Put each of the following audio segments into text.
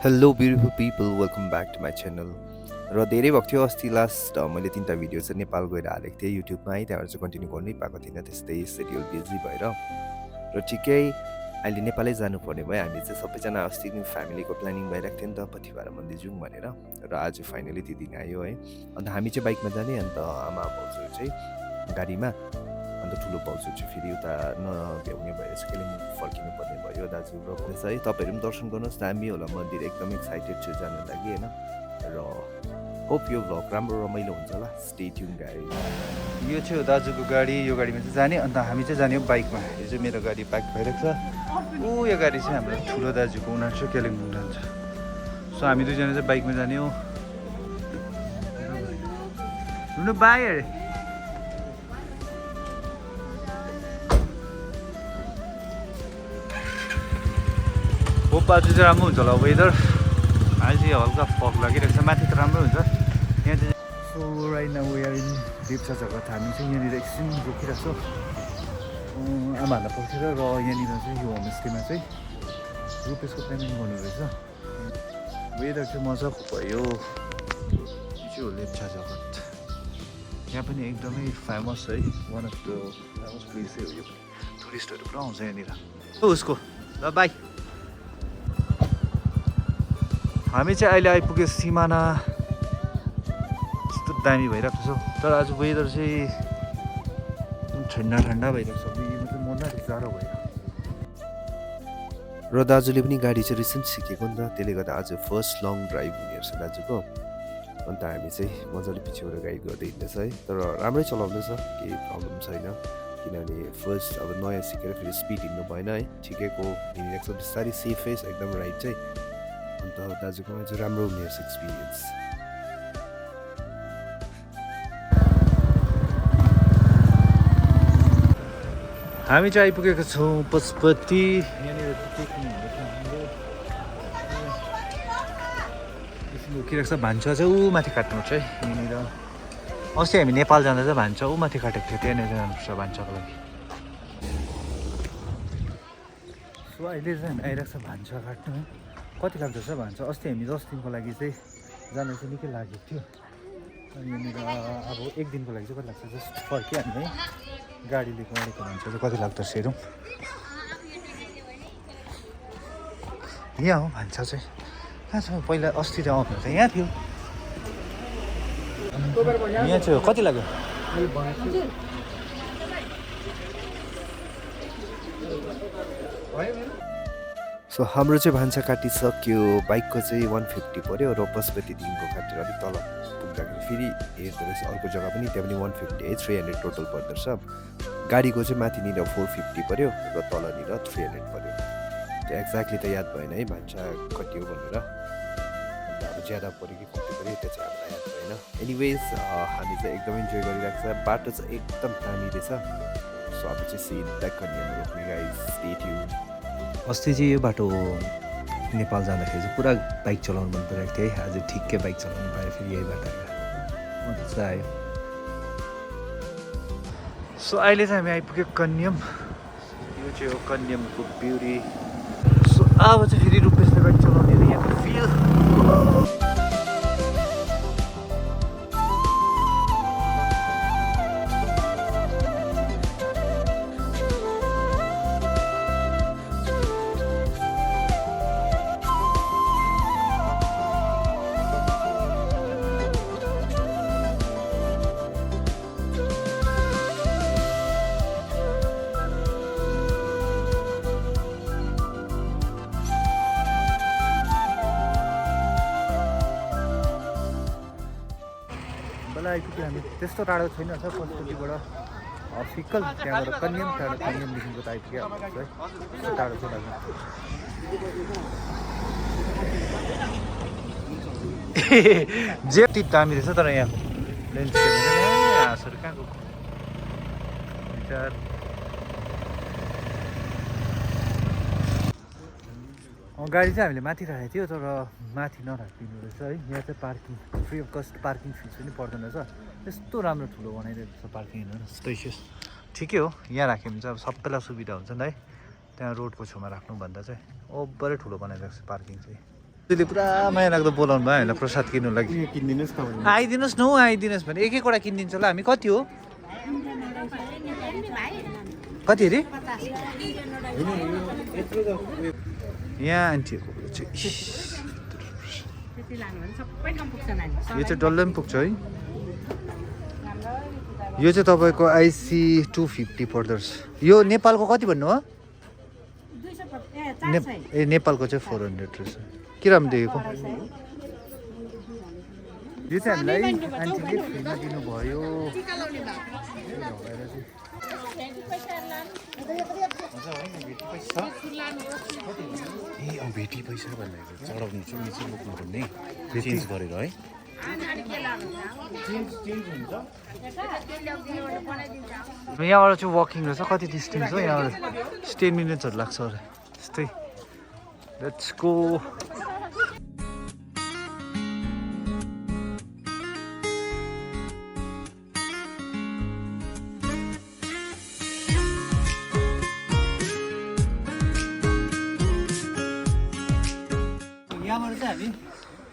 hello beautiful people welcome back to my channel र धेरै भएको थियो अस्ति लास्ट मैले 3टा भिडियो चाहिँ नेपाल गएर हालेको थिएँ युट्युबमा है त्यहाँबाट चाहिँ कन्टिन्यू गर्नै पाएको थिइनँ त्यस्तै सेड्युल बिजी भएर र ठिकै अहिले नेपालै जानुपर्ने भयो हामी चाहिँ सबैजना अस्ति फ्यामिलीको प्लानिङ भइरहेको थियो नि त पथिवारा मन्दिर जाउँ भनेर र आज फाइनली त्यो दिन आयो है अन्त हामी चाहिँ बाइकमा जाने अन्त आमा भाउजूहरू चाहिँ गाडीमा अन्त ठुलो भाउजू चाहिँ फेरि उता नभ्याउने भएर चाहिँ कालिम्पोङ फर्किनु पर्ने भयो दाजु र पनि है तपाईँहरू पनि दर्शन गर्नुहोस् दामी होला मन्दिर एकदम एक्साइटेड छु जानु लागि होइन र होप यो भ्लग राम्रो रमाइलो हुन्छ होला स्टे ट्युन गाडी यो चाहिँ हो दाजुको गाडी यो गाडीमा चाहिँ जाने अन्त हामी चाहिँ जाने हो बाइकमा यो चाहिँ मेरो गाडी पार्क भइरहेको छ यो गाडी चाहिँ हाम्रो ठुलो दाजुको उनीहरू चाहिँ कालिम्पोङ जान्छ सो हामी दुईजना चाहिँ बाइकमा जाने हो रुनु बाई अरे होप आज चाहिँ राम्रो हुन्छ होला वेदर आज चाहिँ हल्का फग लागिरहेको छ माथि त राम्रो हुन्छ यहाँ चाहिँ so right now we are in Lepcha Jagat हामी चाहिँ यहाँनिर एकछिन रोकिरहेको छौँ आमाहरूलाई पर्खेर र यहाँनिर चाहिँ यो होमस्टेमा चाहिँ रुपेसको प्लानिङ गर्नु रहेछ वेदर चाहिँ मजाको भयो यो चाहिँ हो लेप्चा जगत यहाँ पनि एकदमै फेमस है वान अफ द फेमस प्लेसै हो यो टुरिस्टहरू पुरा आउँछ यहाँनिर उसको ल बाई हामी चाहिँ अहिले आइपुग्यो सिमाना यस्तो दामी भइरहेको छ तर आज वेदर चाहिँ ठन्डा ठन्डा भइरहेको छ मतलब मजा जाडो भयो र दाजुले पनि गाडी चाहिँ रिसेन्ट सिकेको नि त त्यसले गर्दा आज फर्स्ट लङ ड्राइभ हुने रहेछ दाजुको अन्त हामी चाहिँ मजाले पछिबाट गाइड गर्दै हिँड्दैछ है तर राम्रै चलाउँदैछ केही प्रब्लम छैन किनभने फर्स्ट अब नयाँ सिकेर फेरि स्पिड हिँड्नु भएन है ठिकैको हिँडिरहेको छ बिस्तारै सेफै छ एकदम राइड चाहिँ अन्त दाजुकोमा चाहिँ राम्रो हुने रहेछ एक्सपिरियन्स हामी चाहिँ आइपुगेको छौँ पशुपति यहाँनिर एकछिन उकिरहेको छ भान्सा चाहिँ ऊ माथि काट्नुपर्छ है यहाँनिर अस्ति हामी नेपाल जाँदा चाहिँ भान्सा ऊ माथि काटेको थियो त्यहाँनिर जानुपर्छ भान्साको लागि सो अहिले चाहिँ हामी आइरहेको छ भान्सा काट्नु कति लाग्दछ भान्सा अस्ति हामी 10 दिनको लागि चाहिँ जान चाहिँ निकै लागेको थियो अनि यहाँनिर अब 1 दिनको लागि चाहिँ कति लाग्छ जस्ट फर्क्यो हामी गाडीले गरेको भान्सा चाहिँ कति लाग्दछ हेरौँ यहाँ हो भान्सा चाहिँ कहाँ छ पहिला अस्ति त आउनु त यहाँ थियो यहाँ चाहिँ कति लाग्यो सो हाम्रो चाहिँ भान्सा काटिसक्यो बाइकको चाहिँ 150 पऱ्यो र पशुपतिदेखिको काटेर अलिक तल पुग्दाखेरि फेरि हेर्दो रहेछ अर्को जग्गा पनि त्यहाँ पनि 150 है 300 टोटल पर्दो रहेछ गाडीको चाहिँ माथिनिर 450 पऱ्यो र तलनिर 300 पऱ्यो त्यो एक्ज्याक्टली त याद भएन है भान्सा कति हो भनेर अन्त अब ज्यादा पऱ्यो कि कति पऱ्यो त्यो चाहिँ हामीलाई याद भएन एनिवेज हामी चाहिँ एकदम इन्जोय गरिरहेको छ बाटो चाहिँ एकदम दामी रहेछ सो अब चाहिँ सिट ब्याक कन्यामा रोक्ने गाइज स्टे ट्युन अस्ति चाहिँ यो बाटो नेपाल जाँदाखेरि चाहिँ पुरा बाइक चलाउनु मन परेको थियो है आज ठिक्कै बाइक चलाउनु पायो फेरि यही बाटो मजा आयो सो अहिले चाहिँ हामी आइपुग्यो कन्यम यो चाहिँ हो कन्यमको ब्युटी सो अब चाहिँ फेरि रुपेशले बाइक चलाउने यहाँको फिल आइपुग्यो हामी त्यस्तो टाढो छैन छ पशुपतिबाट फिकल त्यहाँबाट कन्यम त्यहाँबाट कन्यमदेखिको त आइपुग्यो हाम्रो है त्यस्तो टाढो छ दाजु जे टिप दामी रहेछ तर यहाँ हाँसहरू कहाँको गाडी चाहिँ हामीले माथि राखेको थियो तर माथि नराखिदिनु रहेछ है यहाँ चाहिँ parking free of cost parking fees पनि पर्दैन रहेछ त्यस्तो राम्रो ठुलो बनाइदिएको छ पार्किङहरू स्पेसियस ठिकै हो यहाँ राख्यो भने चाहिँ अब सबैलाई सुविधा हुन्छ नि है त्यहाँ रोडको छेउमा राख्नुभन्दा चाहिँ ओभरै ठुलो बनाइदिएको छ पार्किङ चाहिँ त्यसले पुरा माया लाग्दो बोलाउनु भयो होइन प्रसाद किन्नु लागि किनिदिनुहोस् न आइदिनुहोस् न हौ आइदिनुहोस् भने एक एकवटा किनिदिन्छ ल हामी कति हो कति अरे यहाँ आन्टीहरूको चाहिँ यो चाहिँ डल्लै पनि पुग्छ है यो चाहिँ तपाईँको आइसी 250 पर्दो रहेछ यो नेपालको कति भन्नु हो नेपालको चाहिँ 400 रहेछ के राम्रो देखेको यो चाहिँ हामीलाई आन्टीले फ्रीमा दिनुभयो ए भेटी पैसा भन्दाखेरि चढाउने चाहिँ निचे बोक्नुपर्ने चेन्ज गरेर है यहाँबाट चाहिँ वकिङ रहेछ कति डिस्टेन्स हो यहाँबाट 10 मिनट्सहरू लाग्छ अरे त्यस्तै लेट्स गो यहाँबाट चाहिँ हामी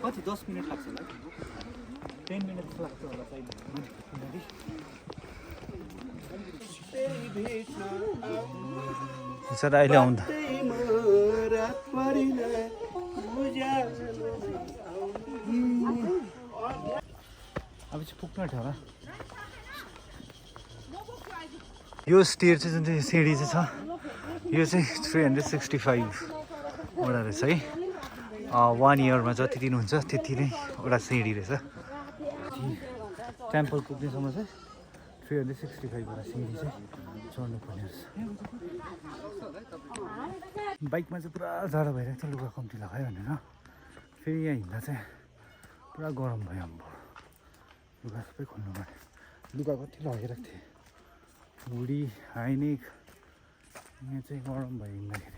कति 10 मिनट लाग्छ होला 10 मिनट लाग्छ होला सर अहिले आउँदा अब चाहिँ पुग्नु आँट्यो होला यो स्टेयर चाहिँ जुन चाहिँ सिँढी चाहिँ छ यो चाहिँ 365 वटा रहेछ है 1 इयरमा जति दिनुहुन्छ त्यति नै एउटा सिँढी रहेछ टेम्पल पुग्नेसम्म चाहिँ 365 वटा सिँढी चाहिँ चढ्नु पर्ने रहेछ बाइकमा चाहिँ पुरा जाडो भइरहेको थियो लुगा कम्ती लगायो भनेर फेरि यहाँ हिँड्दा चाहिँ पुरा गरम भयो हाम्रो लुगा सबै खोल्नु पर्यो लुगा कति लगाइरहेको थिएँ हुडी हाइनेक यहाँ चाहिँ गरम भयो हिँड्दाखेरि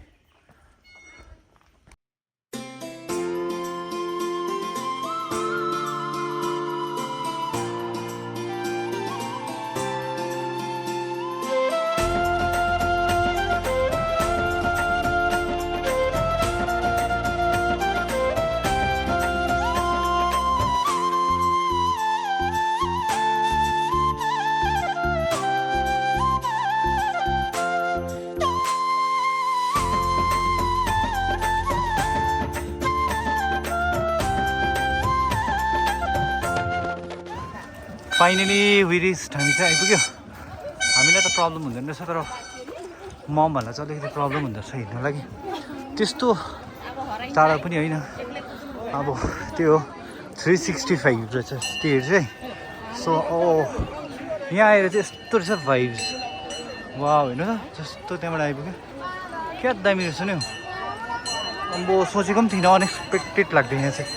फाइनली विरिस्ट हामी चाहिँ आइपुग्यो हामीलाई त प्रब्लम हुँदैन रहेछ तर ममहरूलाई चाहिँ अलिकति प्रब्लम हुँदो रहेछ हिँड्नु लागि त्यस्तो टाढा पनि होइन अब त्यो 365 रहेछ स्टेयर चाहिँ सो यहाँ आएर चाहिँ यस्तो रहेछ भाइब्स वा होइन त जस्तो त्यहाँबाट आइपुग्यो क्या दामी रहेछ नि अब सोचेको पनि थिइनँ अनएक्सपेक्टेड लाग्थ्यो यहाँ चाहिँ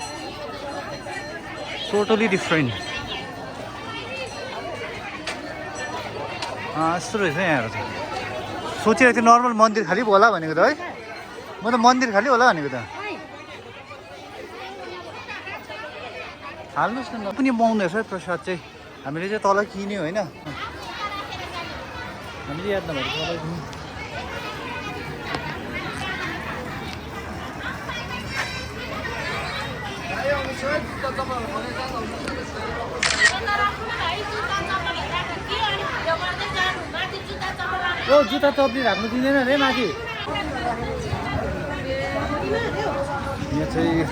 टोटली डिफ्रेन्ट यस्तो रहेछ यहाँहरू चाहिँ सोचिरहेको थिएँ नर्मल मन्दिर खालि होला भनेको त है म त मन्दिर खालि होला भनेको त हाल्नुहोस् न पनि पाउँदो रहेछ है प्रसाद चाहिँ हामीले चाहिँ तल किन्यो होइन हामीले याद नभएर तल किन्यो ओ जुत्ता चप्ली राख्नु दिँदैन रे माथि यहाँ चाहिँ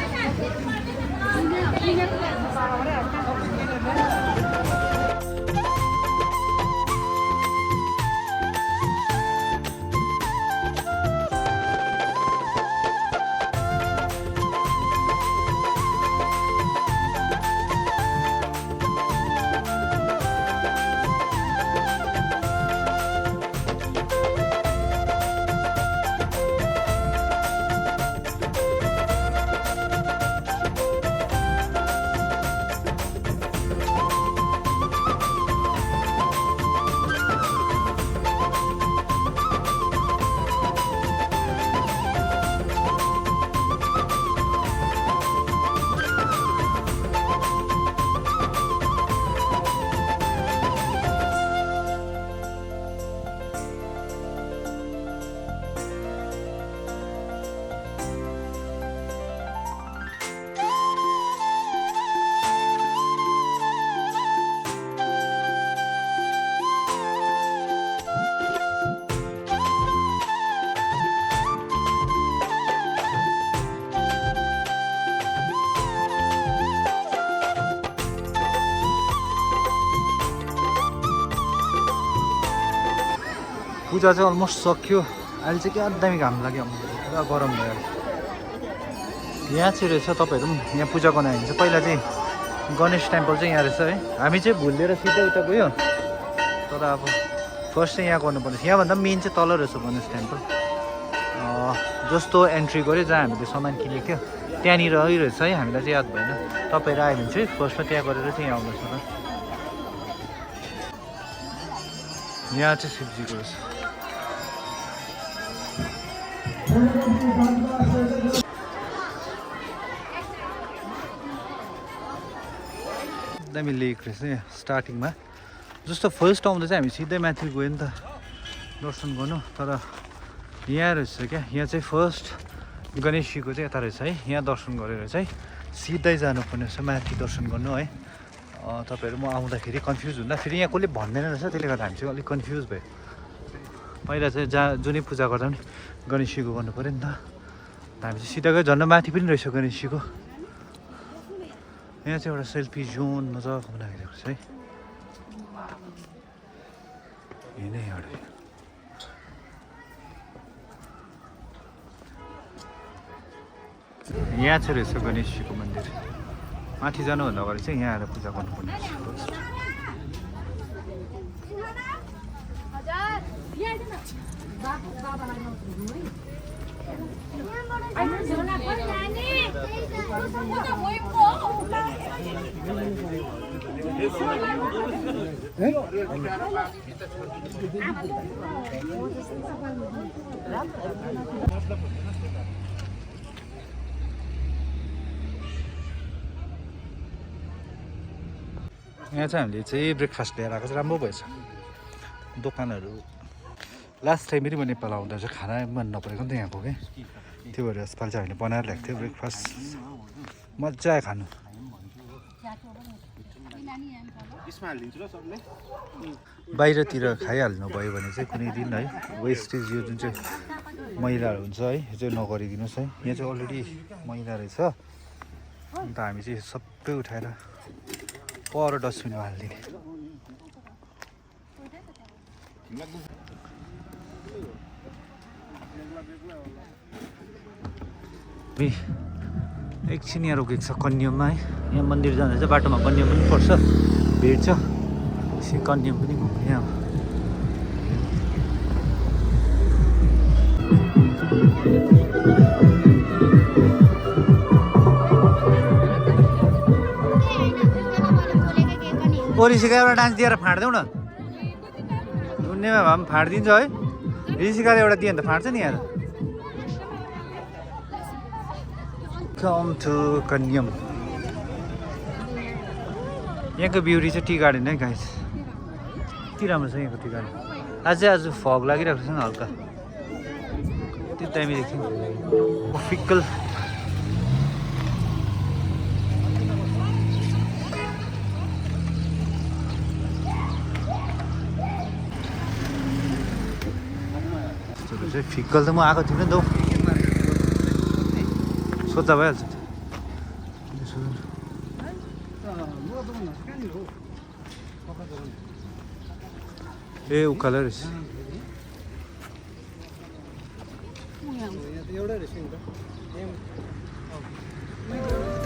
पूजा चाहिँ अलमोस्ट सक्यो अहिले चाहिँ क्या दामी घाम लाग्यो पुरा गरम भयो यहाँ चाहिँ रहेछ तपाईँहरू पनि यहाँ पूजा गर्न आइन्छ पहिला चाहिँ गणेश टेम्पल चाहिँ यहाँ रहेछ है हामी चाहिँ भुलेर सिधै उता गयो तर अब फर्स्ट चाहिँ यहाँ गर्नुपर्ने थियो यहाँभन्दा मेन चाहिँ तल रहेछ गणेश टेम्पल जस्तो एन्ट्री गऱ्यो जहाँ हामीले सामान किनेको थियो त्यहाँनिर रहेछ है हामीलाई चाहिँ याद भएन तपाईँहरू आयो भने चाहिँ फर्स्टमा त्यहाँ गरेर चाहिँ यहाँ आउनुहोस् न यहाँ चाहिँ शिवजीको रहेछ एकदमै लेक रहेछ यहाँ स्टार्टिङमा जस्तो फर्स्ट आउँदा चाहिँ हामी सिधै माथि गयो नि त दर्शन गर्नु तर यहाँ रहेछ क्या यहाँ चाहिँ फर्स्ट गणेशजीको चाहिँ यता रहेछ है यहाँ दर्शन गरेर चाहिँ सिधै जानुपर्ने रहेछ माथि दर्शन गर्नु है तपाईँहरू म आउँदाखेरि कन्फ्युज हुँदा फेरि यहाँ कसले भन्दैन रहेछ त्यसले गर्दा हामी चाहिँ अलिक कन्फ्युज भयो पहिला चाहिँ जहाँ जुनै पूजा गर्दा पनि गणेशजीको गर्नु पऱ्यो नि त हामी चाहिँ सिधा गयो झन् माथि पनि रहेछ गणेशजीको यहाँ चाहिँ एउटा सेल्फी जोन मजाको बनाइरहेको छ है यही नै एउटा यहाँ चाहिँ रहेछ गणेशजीको मन्दिर माथि जानुभन्दा अगाडि चाहिँ यहाँ आएर पूजा गर्नुपर्ने रहेछ यहाँ चाहिँ हामीले चाहिँ ब्रेकफास्ट लिएर आएको चाहिँ राम्रो भएछ दोकानहरू लास्ट टाइम फेरि म नेपाल आउँदा चाहिँ खाना मन नपरेको नि त यहाँको क्या त्यो भएर यसपालि चाहिँ हामीले बनाएर ल्याएको थियो ब्रेकफास्ट मजा आयो खानु बाहिरतिर खाइहाल्नु भयो भने चाहिँ कुनै दिन है वेस्टेज यो जुन चाहिँ मैलाहरू हुन्छ है यो चाहिँ नगरिदिनुहोस् है यहाँ चाहिँ अलरेडी मैला रहेछ अन्त हामी चाहिँ सबै उठाएर पर डस्टबिनमा हालिदिने एकछिन यहाँ रोकेको छ कन्याममा है यहाँ मन्दिर जाँदा चाहिँ बाटोमा कन्याम पनि पर्छ भेट्छ कन्याम पनि घुम्ने अब ऋषिका एउटा डान्स दिएर फाँड्दैौ न उन्नेमा भए पनि फाँडिदिन्छ है ऋषिकाले एउटा दियो भने त फाँड्छ नि यहाँ कम टु कन्याम यहाँको ब्युटी चाहिँ टी गार्डन है गाइस कति राम्रो छ यहाँको टी गार्डन आज फग लागिरहेको छ नि हल्का त्यो दामी देख्थ्यो फिक्कल फिक्कल त म आएको थिइनँ नि त हौ सोध्दा भइहाल्छ ए उकालो रहेछ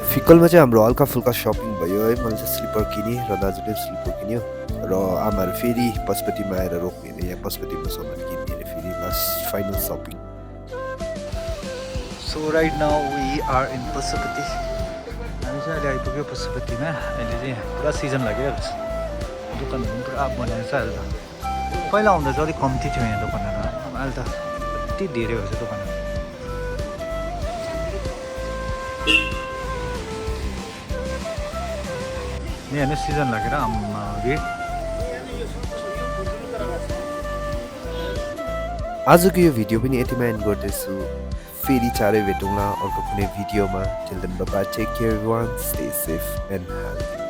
फिक्कलमा चाहिँ हाम्रो हल्का फुल्का सपिङ भयो है मैले चाहिँ स्लिपर किनेँ र दाजुले स्लिपर किन्यो र आमाहरू फेरि पशुपतिमा आएर रोक्ने अरे यहाँ पशुपतिमा सामान किन्ने अरे फेरि last final shopping so right now we are in Pashupati हामी चाहिँ अहिले आइपुग्यो पशुपतिमा अहिले चाहिँ पुरा सिजन लागिरहेको छ दोकानहरू पनि पुरा बनाएको छ अहिले त पहिला आउँदा चाहिँ अलिक कम्ती थियो यहाँ दोकानहरू अहिले त कति धेरै भएको छ दोकानहरू यहाँ हेर्नु सिजन लागेर आम्मा भिड आजको यो भिडियो पनि यतिमा एन्ड गर्दैछु फेरि चाँडै भेटौँला अर्को कुनै भिडियोमा till then bye bye take care everyone stay safe and healthy